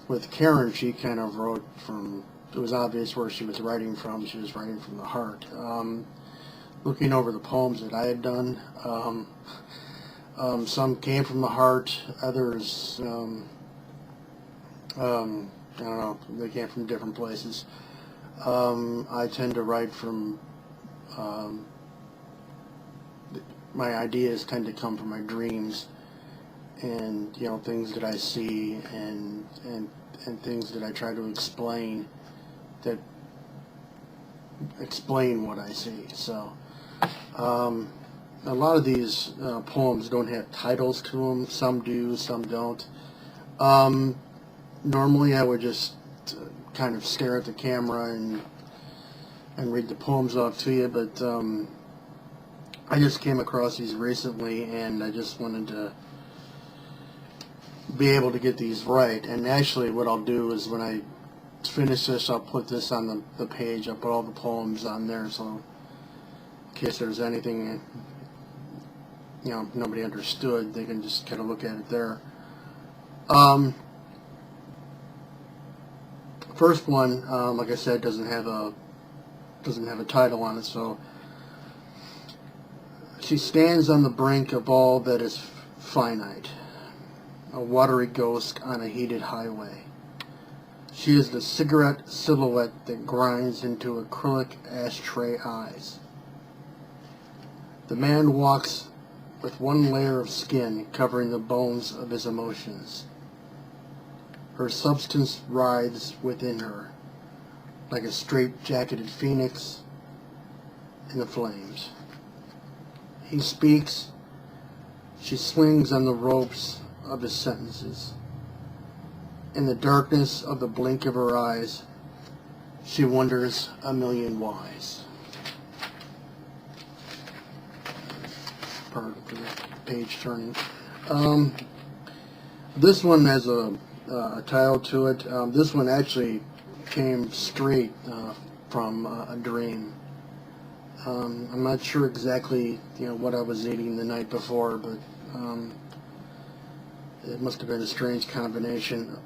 With Karen, she kind of wrote from, it was obvious where she was writing from. She was writing from the heart. Looking over the poems that I had done, some came from the heart, others, I don't know, they came from different places. I tend to write from, my ideas tend to come from my dreams, and things that I see, and things that I try to explain that explain what I see. So a lot of these poems don't have titles to them. Some do, some don't. Normally I would just kind of stare at the camera and read the poems off to you, but I just came across these recently, and I just wanted to be able to get these right. And actually what I'll do is when I finish this, I'll put this on the page. I'll put all the poems on there, so in case there's anything nobody understood, they can just kind of look at it there. First one, like I said, doesn't have a title on it. So, she stands on the brink of all that is finite, a watery ghost on a heated highway. She is the cigarette silhouette that grinds into acrylic ashtray eyes. The man walks with one layer of skin covering the bones of his emotions. Her substance writhes within her, like a straight-jacketed phoenix in the flames. He speaks. She swings on the ropes of his sentences. In the darkness of the blink of her eyes, she wonders a million whys. Pardon for the page turning. This one has a title to it. This one actually came straight from a dream. I'm not sure exactly what I was eating the night before, but it must have been a strange combination.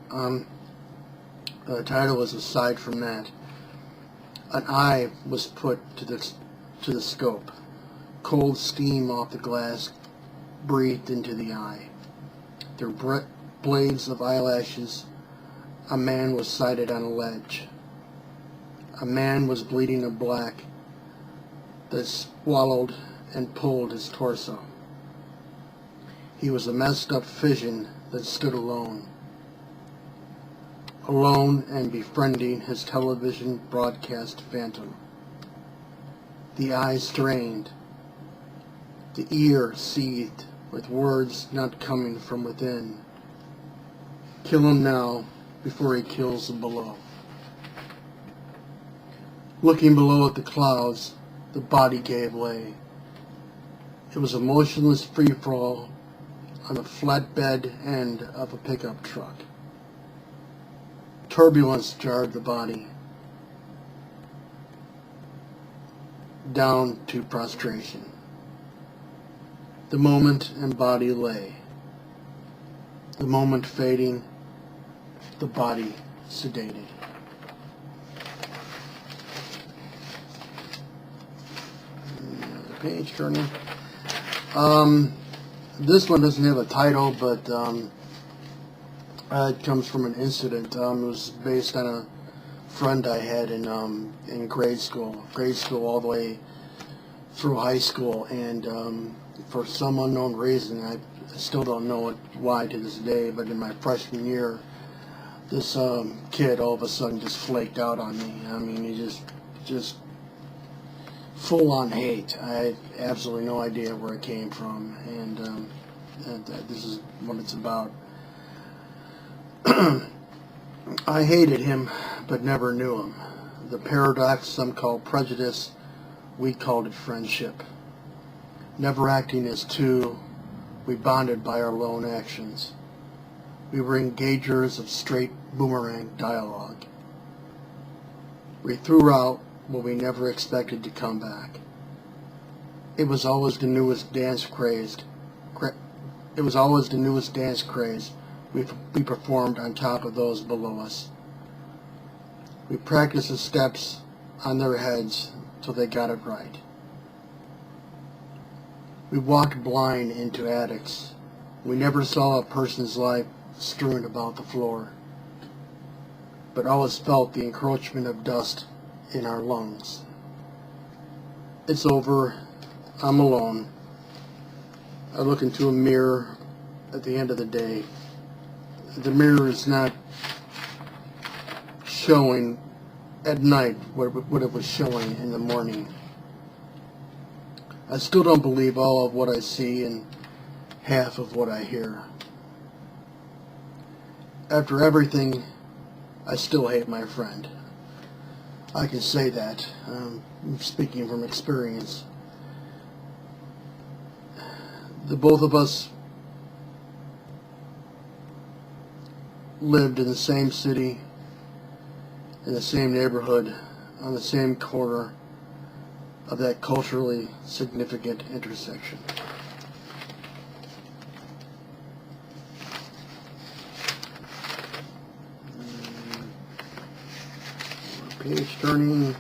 The title is Aside from That. An eye was put to the scope. Cold steam off the glass breathed into the eye. Through blades of eyelashes, a man was sighted on a ledge. A man was bleeding a black that swallowed and pulled his torso. He was a messed up fission that stood alone. Alone and befriending his television broadcast phantom. The eye strained. The ear seethed with words not coming from within. Kill him now before he kills the below. Looking below at the clouds, the body gave way. It was a motionless free-fall on the flatbed end of a pickup truck. Turbulence jarred the body down to prostration. The moment and body lay. The moment fading, the body sedated. Another page turning. This one doesn't have a title, but it comes from an incident. It was based on a friend I had in grade school all the way through high school, and for some unknown reason, I still don't know why to this day, but in my freshman year, this kid all of a sudden just flaked out on me. I mean, he just full-on hate. I had absolutely no idea where it came from, and this is what it's about. I hated him, but never knew him. The paradox some call prejudice, we called it friendship. Never acting as two, we bonded by our lone actions. We were engagers of straight boomerang dialogue. We threw out what we never expected to come back. It was always the newest dance craze, It was always the newest dance craze. We performed on top of those below us. We practiced the steps on their heads till they got it right. We walked blind into attics. We never saw a person's life strewn about the floor, but always felt the encroachment of dust in our lungs. It's over. I'm alone. I look into a mirror at the end of the day. The mirror is not showing at night what it was showing in the morning. I still don't believe all of what I see and half of what I hear. After everything, I still hate my friend. I can say that. I'm speaking from experience. The both of us lived in the same city, in the same neighborhood, on the same corner of that culturally significant intersection. Page turning.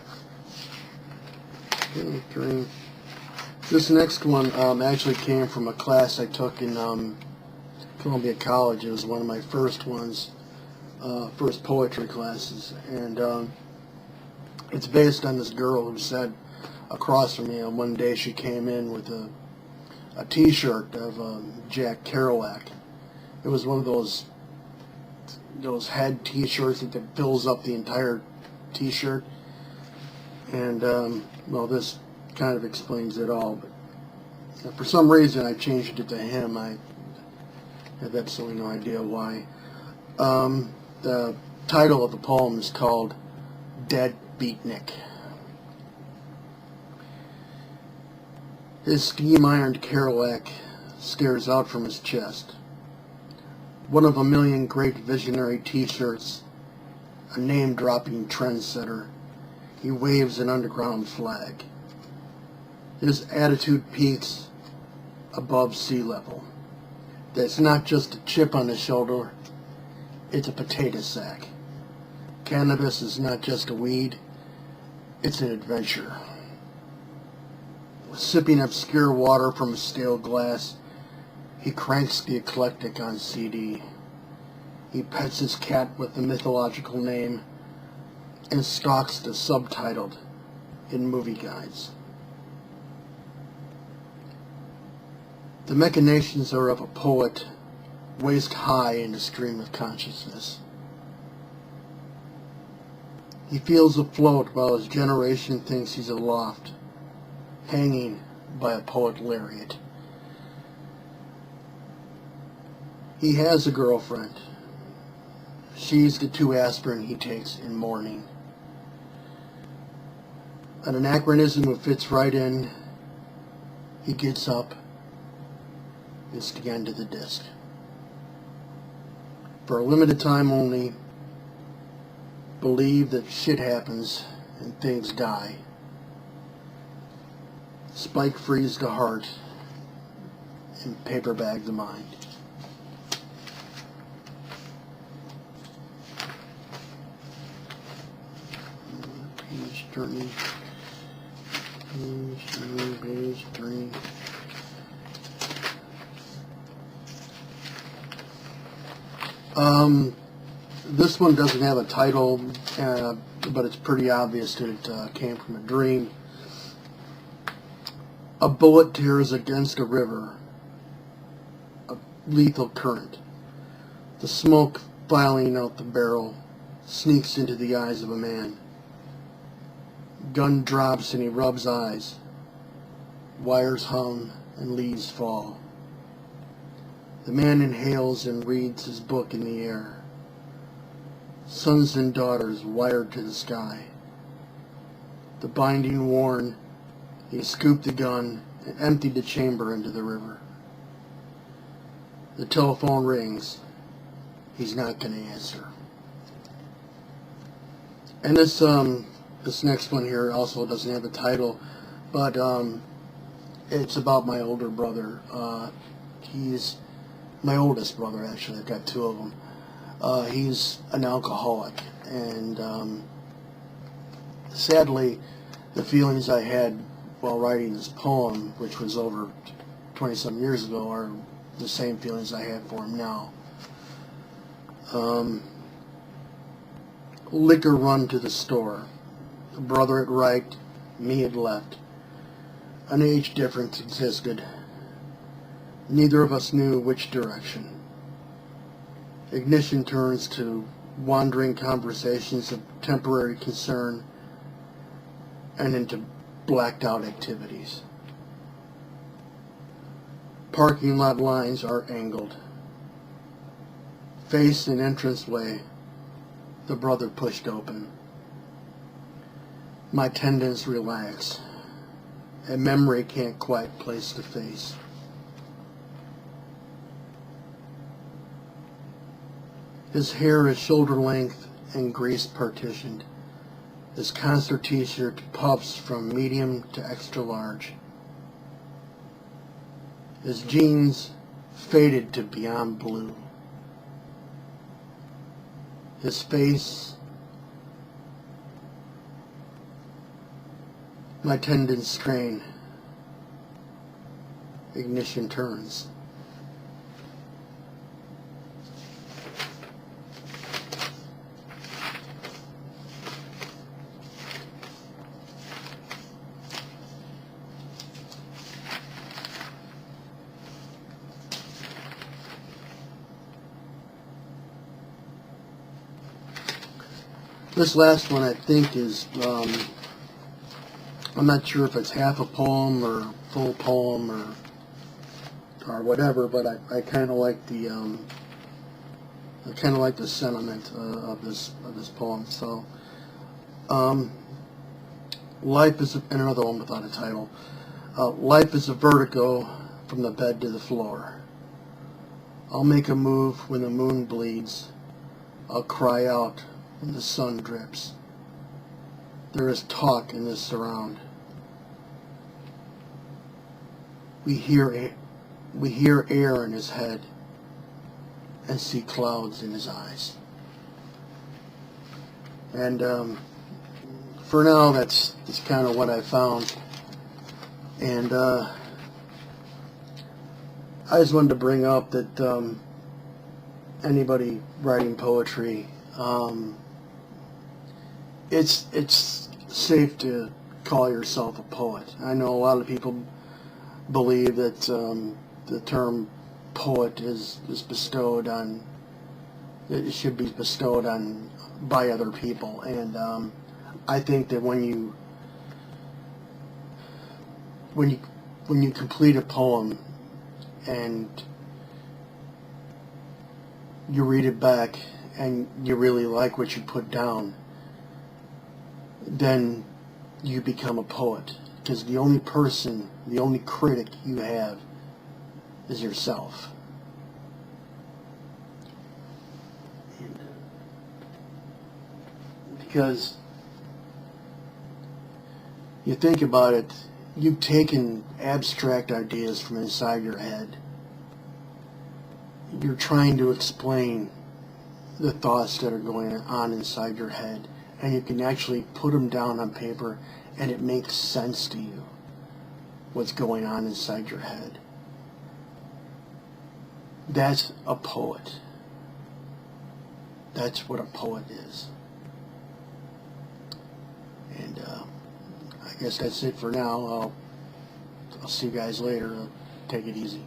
This next one actually came from a class I took in Columbia College. It was one of my first ones, first poetry classes, and it's based on this girl who sat across from me, and one day she came in with a T-shirt of Jack Kerouac. It was one of those head T-shirts that fills up the entire T-shirt, and well, this kind of explains it all, but for some reason I changed it to him. I have absolutely no idea why. The title of the poem is called Dead Beatnik. His scheme-ironed Kerouac stares out from his chest. One of a million great visionary T-shirts, a name-dropping trendsetter, he waves an underground flag. His attitude peaks above sea level. That's not just a chip on his shoulder, it's a potato sack. Cannabis is not just a weed, it's an adventure. Sipping obscure water from a stale glass, he cranks the eclectic on CD. He pets his cat with the mythological name and stalks the subtitled in movie guides. The machinations are of a poet waist high in a stream of consciousness. He feels afloat while his generation thinks he's aloft, hanging by a poet lariat. He has a girlfriend. She's the 2 aspirin he takes in mourning. An anachronism who fits right in. He gets up. It's the end of the disc. For a limited time only, believe that shit happens and things die. Spike frees the heart and paper bag the mind. Page turning. Page turning. This one doesn't have a title, but it's pretty obvious that it came from a dream. A bullet tears against a river, a lethal current. The smoke filing out the barrel sneaks into the eyes of a man. Gun drops and he rubs eyes. Wires hum and leaves fall. The man inhales and reads his book in the air. Sons and daughters wired to the sky. The binding worn, he scooped the gun and emptied the chamber into the river. The telephone rings. He's not going to answer. And this next one here also doesn't have a title, but it's about my older brother. He's my oldest brother, actually. I've got two of them. He's an alcoholic, and sadly, the feelings I had while writing this poem, which was over 20-some years ago, are the same feelings I have for him now. Liquor run to the store. Brother had right, me had left. An age difference existed. Neither of us knew which direction. Ignition turns to wandering conversations of temporary concern and into blacked out activities. Parking lot lines are angled. Face and entranceway, the brother pushed open. My tendons relax. A memory can't quite place the face. His hair is shoulder length and grease partitioned. His concert t-shirt puffs from medium to extra large. His jeans faded to beyond blue. His face, my tendons strain. Ignition turns. This last one, I think, is, I'm not sure if it's half a poem or full poem or whatever, but I kind of like the sentiment of this poem. So, life is and another one without a title. Life is a vertigo from the bed to the floor. I'll make a move when the moon bleeds. I'll cry out when the sun drips. There is talk in this surround. We hear air in his head and see clouds in his eyes. And for now, that's kind of what I found. And I just wanted to bring up that anybody writing poetry, it's safe to call yourself a poet. I know a lot of people believe that the term poet is bestowed on, it should be bestowed on by other people, and I think that when you complete a poem and you read it back and you really like what you put down, then you become a poet, because the only critic you have is yourself. Because you think about it, you've taken abstract ideas from inside your head. You're trying to explain the thoughts that are going on inside your head, and you can actually put them down on paper and it makes sense to you what's going on inside your head. That's a poet. That's what a poet is. And I guess that's it for now. I'll see you guys later. Take it easy.